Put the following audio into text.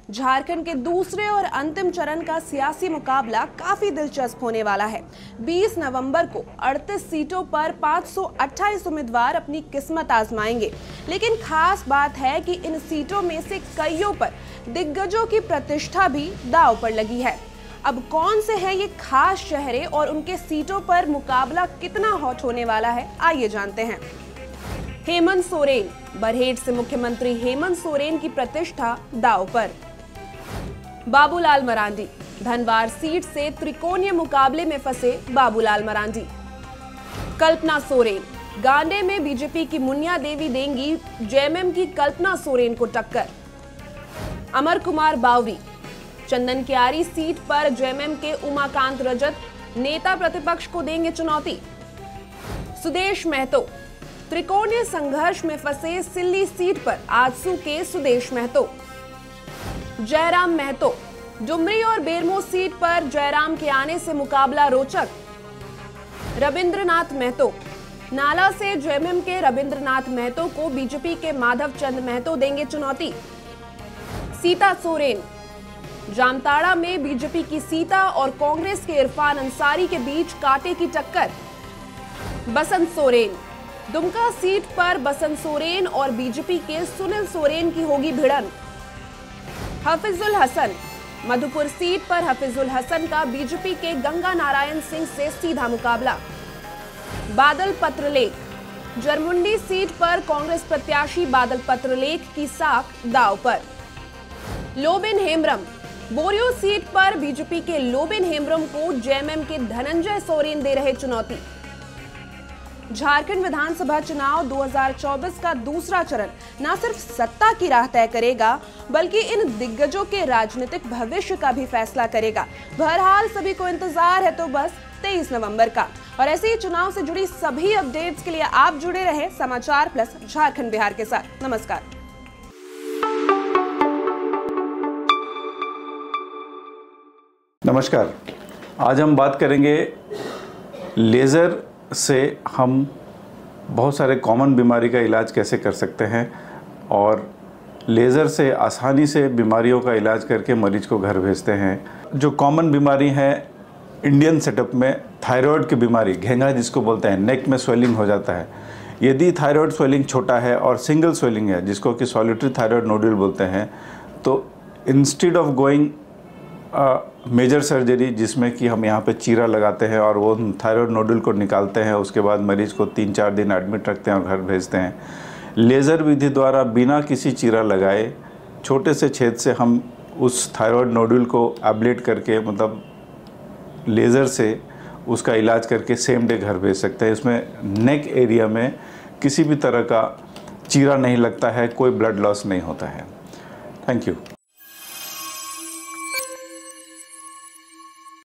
झारखंड के दूसरे और अंतिम चरण का सियासी मुकाबला काफी दिलचस्प होने वाला है। 20 नवंबर को 38 सीटों पर 528 उम्मीदवार अपनी किस्मत आजमाएंगे, लेकिन खास बात है कि इन सीटों में से कईयों पर दिग्गजों की प्रतिष्ठा भी दांव पर लगी है। अब कौन से हैं ये खास चेहरे और उनके सीटों पर मुकाबला कितना हॉट होने वाला है, आइए जानते हैं। हेमंत सोरेन, बरहेट से मुख्यमंत्री हेमंत सोरेन की प्रतिष्ठा दांव पर। बाबूलाल मरांडी, धनवार सीट से त्रिकोणीय मुकाबले में फंसे बाबूलाल मरांडी। कल्पना सोरेन, गांडे में बीजेपी की मुनिया देवी देंगी जेएमएम की कल्पना सोरेन को टक्कर। अमर कुमार बावरी, चंदन क्यारी सीट पर जेएमएम के उमाकांत रजत नेता प्रतिपक्ष को देंगे चुनौती। सुदेश महतो, त्रिकोणीय संघर्ष में फंसे सिल्ली सीट पर आजसू के सुदेश महतो। जयराम महतो, डुमरी और बेरमो सीट पर जयराम के आने से मुकाबला रोचक। रविंद्रनाथ महतो, नाला से जेएमएम के रविंद्रनाथ महतो को बीजेपी के माधव चंद महतो देंगे चुनौती। सीता सोरेन, जामताड़ा में बीजेपी की सीता और कांग्रेस के इरफान अंसारी के बीच कांटे की टक्कर। बसंत सोरेन, दुमका सीट पर बसंत सोरेन और बीजेपी के सुनील सोरेन की होगी भिड़ंत। हफीजुल हसन, मधुपुर सीट पर हफीजुल हसन का बीजेपी के गंगा नारायण सिंह से सीधा मुकाबला। बादल पत्रलेख, जरमुंडी सीट पर कांग्रेस प्रत्याशी बादल पत्रलेख की साख दांव पर। लोबिन हेम्ब्रम, बोरियो सीट पर बीजेपी के लोबिन हेम्ब्रम को जेएमएम के धनंजय सोरेन दे रहे चुनौती। झारखंड विधानसभा चुनाव 2024 का दूसरा चरण न सिर्फ सत्ता की राह तय करेगा, बल्कि इन दिग्गजों के राजनीतिक भविष्य का भी फैसला करेगा। बहरहाल सभी को इंतजार है तो बस 23 नवंबर का। और ऐसे ही चुनाव से जुड़ी सभी अपडेट्स के लिए आप जुड़े रहे समाचार प्लस झारखंड बिहार के साथ। नमस्कार। नमस्कार। आज हम बात करेंगे लेज़र से हम बहुत सारे कॉमन बीमारी का इलाज कैसे कर सकते हैं और लेज़र से आसानी से बीमारियों का इलाज करके मरीज को घर भेजते हैं। जो कॉमन बीमारी है इंडियन सेटअप में, थायराइड की बीमारी, घेंगा जिसको बोलते हैं, नेक में स्वेलिंग हो जाता है। यदि थायराइड स्वेलिंग छोटा है और सिंगल स्वेलिंग है जिसको कि सॉलिटरी थायराइड नोड्यूल बोलते हैं, तो instead of going major surgery जिसमें कि हम यहाँ पे चीरा लगाते हैं और वो थायराइड नोडुल को निकालते हैं, उसके बाद मरीज को 3-4 दिन एडमिट रखते हैं और घर भेजते हैं, लेज़र विधि द्वारा बिना किसी चीरा लगाए छोटे से छेद से हम उस थायराइड नोडुल को एब्लेट करके, मतलब लेज़र से उसका इलाज करके सेम डे घर भेज सकते हैं। इसमें नेक एरिया में किसी भी तरह का चीरा नहीं लगता है, कोई ब्लड लॉस नहीं होता है। Thank you.